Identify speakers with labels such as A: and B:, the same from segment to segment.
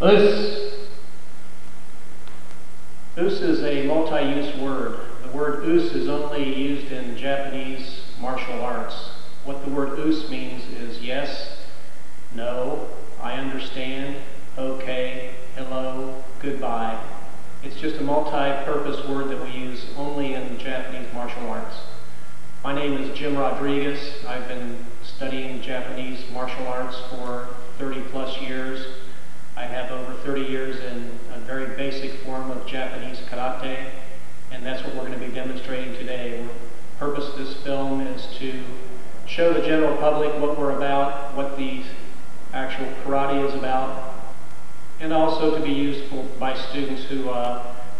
A: Us. Us is a multi-use word. The word us is only used in Japanese martial arts. What the word us means is yes, no, I understand, okay, hello, goodbye. It's just a multi-purpose word that we use only in Japanese martial arts. My name is Jim Rodriguez. I've been studying Japanese martial arts for 30 plus years. I have over 30 years in a very basic form of Japanese karate, and that's what we're going to be demonstrating today. The purpose of this film is to show the general public what we're about, what the actual karate is about, and also to be useful by students who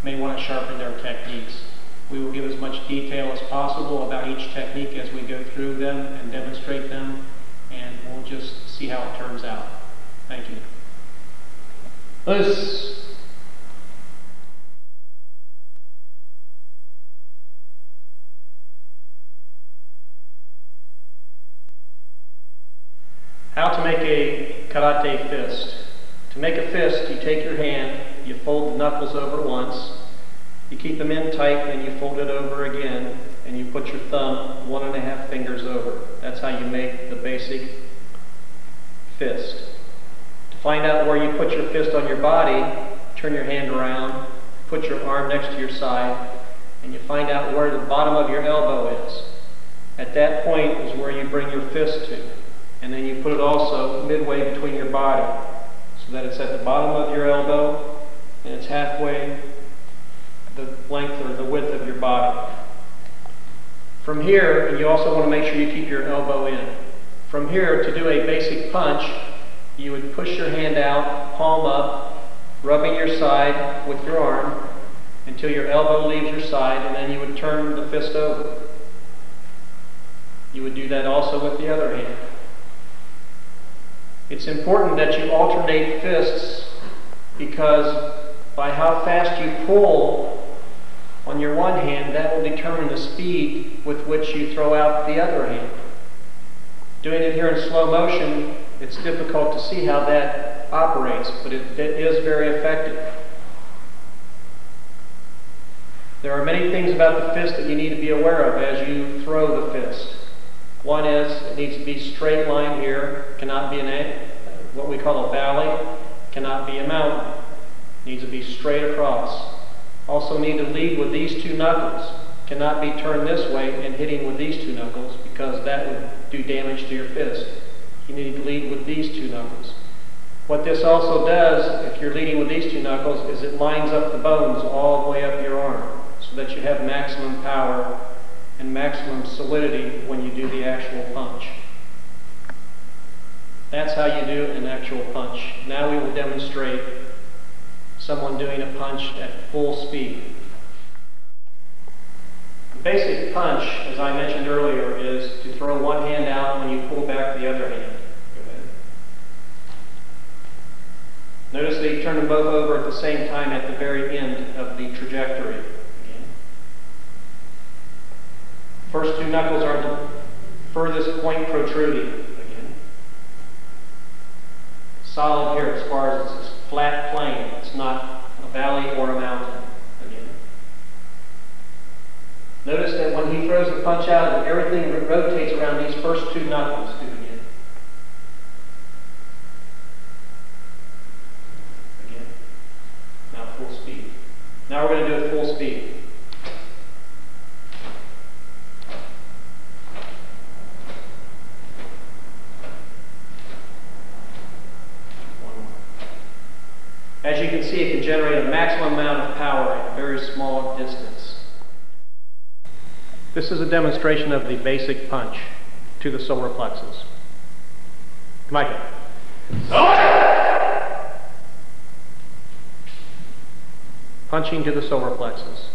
A: may want to sharpen their techniques. We will give as much detail as possible about each technique as we go through them and demonstrate them, and we'll just see how it turns out. Thank you. Us. How to make a karate fist. To make a fist, you take your hand, you fold the knuckles over once, you keep them in tight, and you fold it over again, and you put your thumb 1.5 fingers over. That's how you make the basic fist. To find out where you put your fist on your body, turn your hand around, put your arm next to your side, and you find out where the bottom of your elbow is. At that point is where you bring your fist to. And then you put it also midway between your body, so that it's at the bottom of your elbow and it's halfway the length or the width of your body. From here, you also want to make sure you keep your elbow in. From here, to do a basic punch, you would push your hand out, palm up, rubbing your side with your arm until your elbow leaves your side, and then you would turn the fist over. You would do that also with the other hand. It's important that you alternate fists, because by how fast you pull on your one hand, that will determine the speed with which you throw out the other hand. Doing it here in slow motion, it's difficult to see how that operates, but it is very effective. There are many things about the fist that you need to be aware of as you throw the fist. One is, it needs to be straight line here, cannot be what we call a valley, cannot be a mountain. It needs to be straight across. Also need to lead with these two knuckles. Cannot be turned this way and hitting with these two knuckles, because that would do damage to your fist. You need to lead with these two knuckles. What this also does, if you're leading with these two knuckles, is it lines up the bones all the way up your arm, so that you have maximum power and maximum solidity when you do the actual punch. That's how you do an actual punch. Now we will demonstrate someone doing a punch at full speed. The basic punch, as I mentioned earlier, is to throw one hand out when you pull back the other hand. Go ahead. Notice that you turn them both over at the same time at the very end of the trajectory. First two knuckles are the furthest point protruding. Again. Solid here as far as it's a flat plane. It's not a valley or a mountain. Again. Notice that when he throws the punch out, everything rotates around these first two knuckles. Do it again. Again. Now full speed. Now we're going to do it full speed. As you can see, it can generate a maximum amount of power at a very small distance. This is a demonstration of the basic punch to the solar plexus. Micah. Punching to the solar plexus.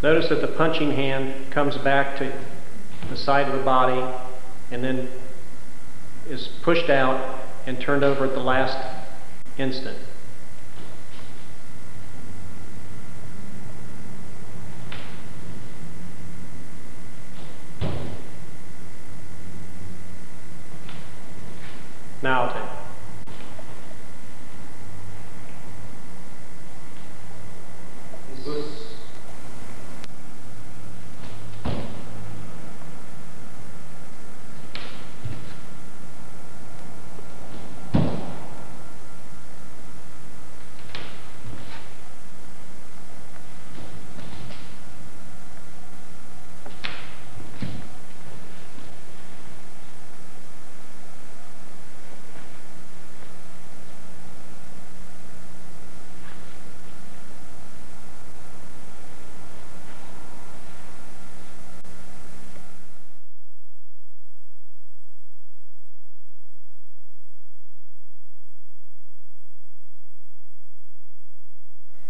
A: Notice that the punching hand comes back to the side of the body and then is pushed out and turned over at the last instant. Now take.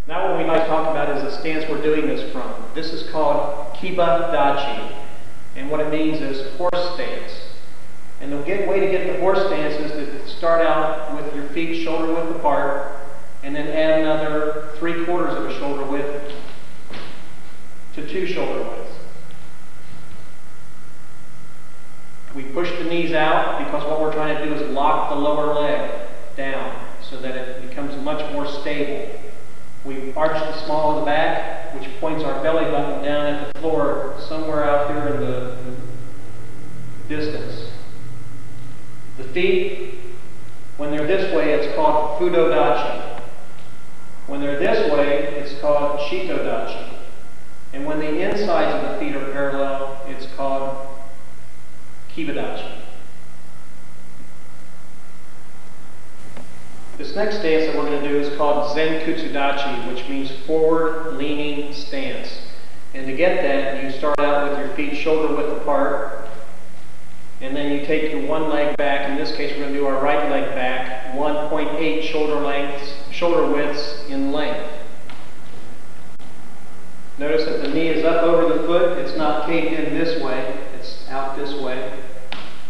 A: Now what we'd like to talk about is the stance we're doing this from. This is called Kiba Dachi, and what it means is horse stance. And the way to get the horse stance is to start out with your feet shoulder width apart, and then add another 3/4 of a shoulder width to 2 shoulder widths. We push the knees out because what we're trying to do is lock the lower leg down so that it becomes much more stable. We arch the small of the back, which points our belly button down at the floor somewhere out there in the distance. The feet, when they're this way, it's called Fudo Dachi. When they're this way, it's called Shito Dachi. And when the insides of the feet are parallel, it's called Kiba Dachi. This next stance that we're going to do is called Zenkutsu Dachi, which means forward leaning stance. And to get that, you start out with your feet shoulder width apart, and then you take your one leg back. In this case, we're going to do our right leg back, 1.8 shoulder widths in length. Notice that the knee is up over the foot. It's not caved in this way. It's out this way.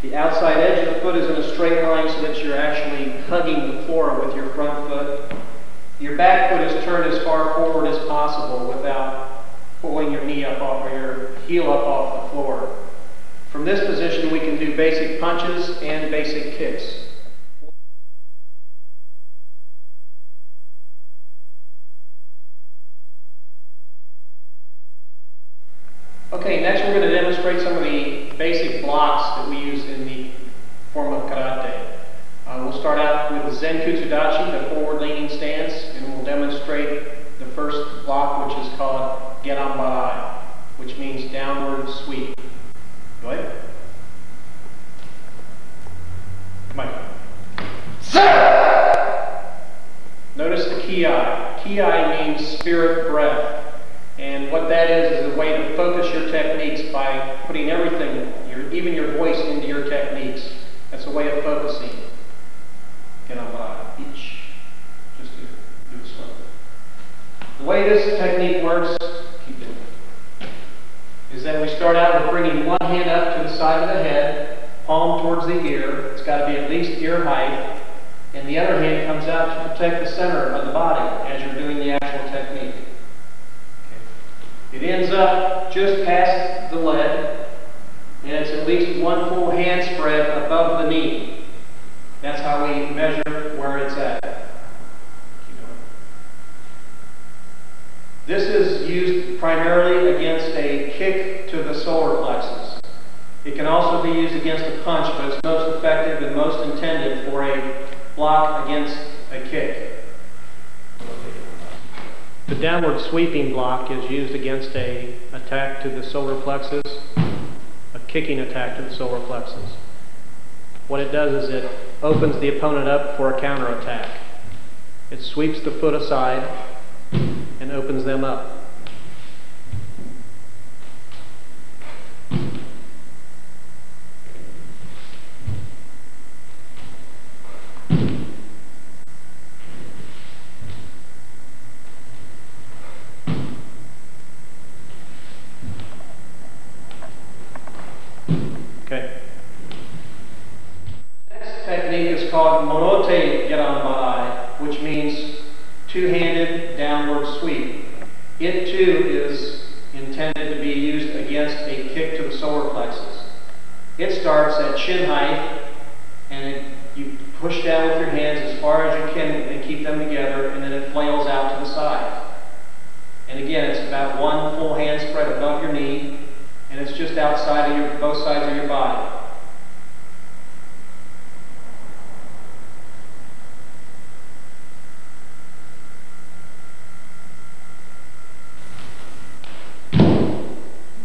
A: The outside edge of the foot is in a straight line so that you're actually hugging the floor with your front foot. Your back foot is turned as far forward as possible without pulling your knee up off or your heel up off the floor. From this position, we can do basic punches and basic kicks. Okay, next we're going to demonstrate some of the basic blocks that we use in the form of karate. We'll start out with the Zenkutsu Dachi, the forward-leaning stance, and we'll demonstrate the first block, which is called Genwakai, which means downward sweep. Go ahead. Come on. Notice the ki. Ki means spirit breath. And what that is a way to focus your techniques by putting everything, even your voice, into your techniques. That's a way of focusing. Get on by each. Just do it slowly. The way this technique works, keep doing it, is that we start out with bringing one hand up to the side of the head, palm towards the ear. It's got to be at least ear height. And the other hand comes out to protect the center of the body as you're doing the actual technique. It ends up just past the leg, and it's at least one full hand spread above the knee. That's how we measure where it's at. This is used primarily against a kick to the solar plexus. It can also be used against a punch, but it's most effective and most intended for a block against a kick. The downward sweeping block is used against an attack to the solar plexus, a kicking attack to the solar plexus. What it does is it opens the opponent up for a counterattack. It sweeps the foot aside and opens them up. Okay. Next technique is called morote geranbarai, which means two-handed downward sweep. It too is intended to be used against a kick to the solar plexus. It starts at chin height, and you push down with your hands as far as you can and keep them together, and then it flails out to the side. And again, it's about one full hand spread above your knee, and it's just outside of both sides of your body.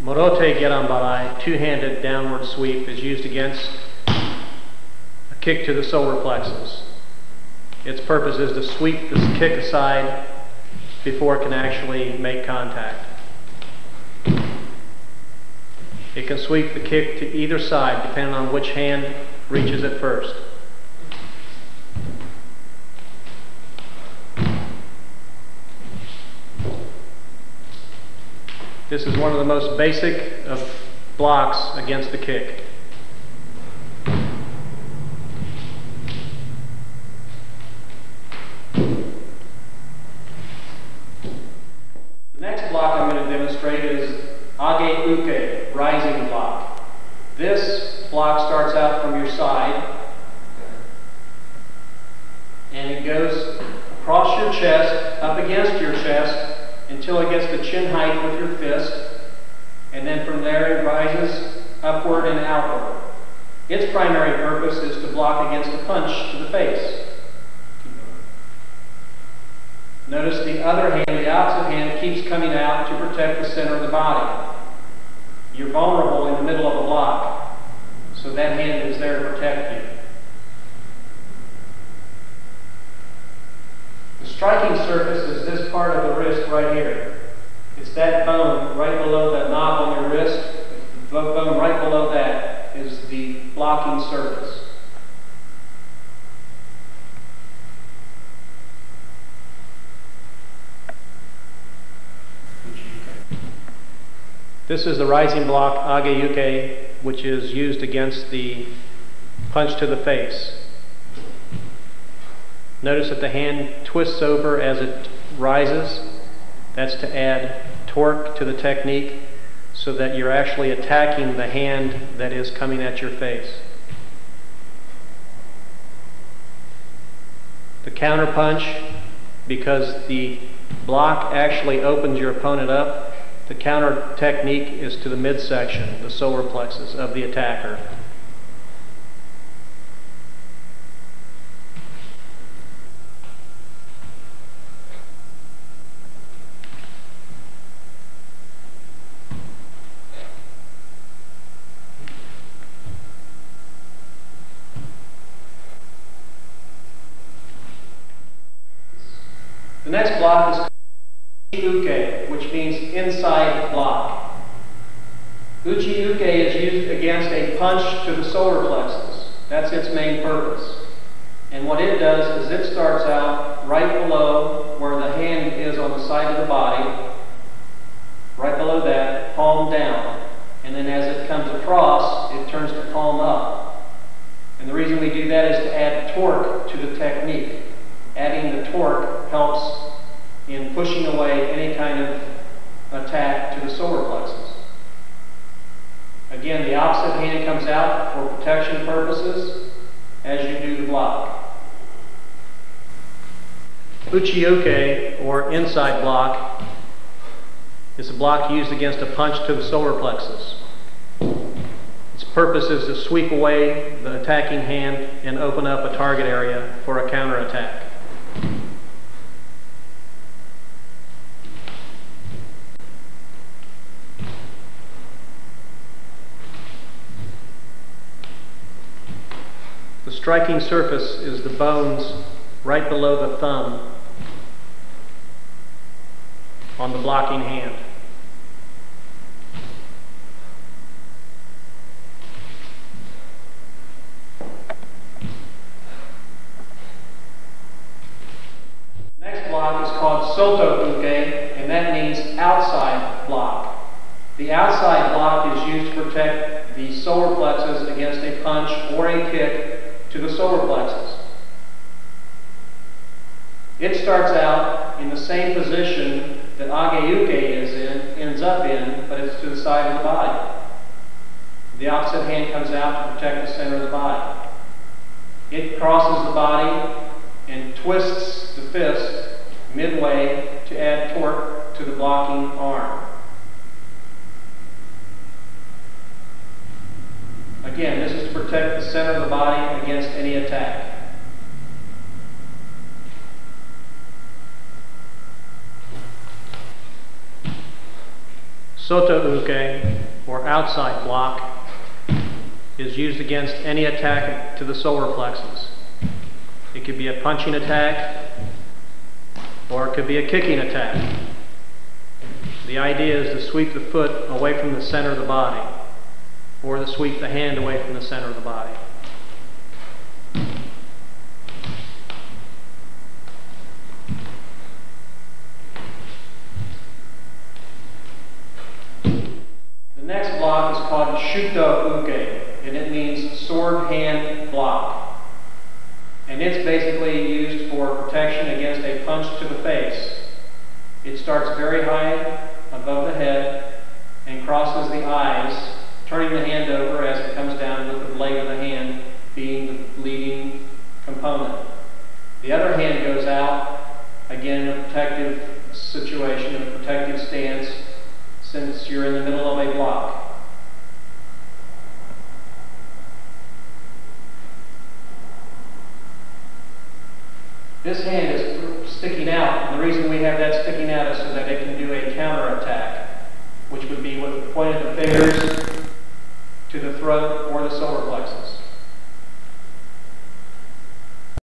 A: Morote geranbarai, two-handed downward sweep, is used against a kick to the solar plexus. Its purpose is to sweep this kick aside before it can actually make contact. It can sweep the kick to either side depending on which hand reaches it first. This is one of the most basic of blocks against the kick. The next block I'm going to demonstrate is age uke, rising block. This block starts out from your side, and it goes across your chest, up against your chest, until it gets to chin height with your fist, and then from there it rises upward and outward. Its primary purpose is to block against a punch to the face. Notice the other hand, the opposite hand, keeps coming out to protect the center of the body. You're vulnerable in the middle of a block, so that hand is there to protect you. The striking surface is this part of the wrist right here. It's that bone right below that knob on your wrist. The bone right below that is the blocking surface. This is the rising block, age uke, which is used against the punch to the face. Notice that the hand twists over as it rises. That's to add torque to the technique so that you're actually attacking the hand that is coming at your face. The counter punch, because the block actually opens your opponent up, the counter technique is to the midsection, the solar plexus of the attacker. The next block is uke, which means inside block. Uchi uke is used against a punch to the solar plexus. That's its main purpose. And what it does is it starts out right below where the hand is on the side of the body, right below that, palm down. And then as it comes across, it turns to palm up. And the reason we do that is to add torque to the technique. Adding the torque helps in pushing away any kind of attack to the solar plexus. Again, the opposite hand comes out for protection purposes as you do the block. Uchi uke, or inside block, is a block used against a punch to the solar plexus. Its purpose is to sweep away the attacking hand and open up a target area for a counterattack. The striking surface is the bones right below the thumb on the blocking hand. Next block is called soto uke, and that means outside block. The outside block is used to protect the solar plexus against a punch or a kick to the solar plexus. It starts out in the same position that age-uke ends up in, but it's to the side of the body. The opposite hand comes out to protect the center of the body. It crosses the body and twists the fist midway to add torque to the blocking arm. Again, this is to protect the center of the body against any attack. Soto uke, or outside block, is used against any attack to the solar plexus. It could be a punching attack, or it could be a kicking attack. The idea is to sweep the foot away from the center of the body, or to sweep the hand away from the center of the body. The next block is called Shuto Uke, and it means sword hand block. And it's basically used for protection against a punch to the face. It starts very high above the head and crosses the eyes, turning the hand over as it comes down with the blade of the hand being the leading component. The other hand goes out, again in a protective situation, in a protective stance, since you're in the middle of a block. This hand is sticking out, and the reason we have that sticking out is so that it can do a counterattack, which would be with the point of the fingers to the throat or the solar plexus.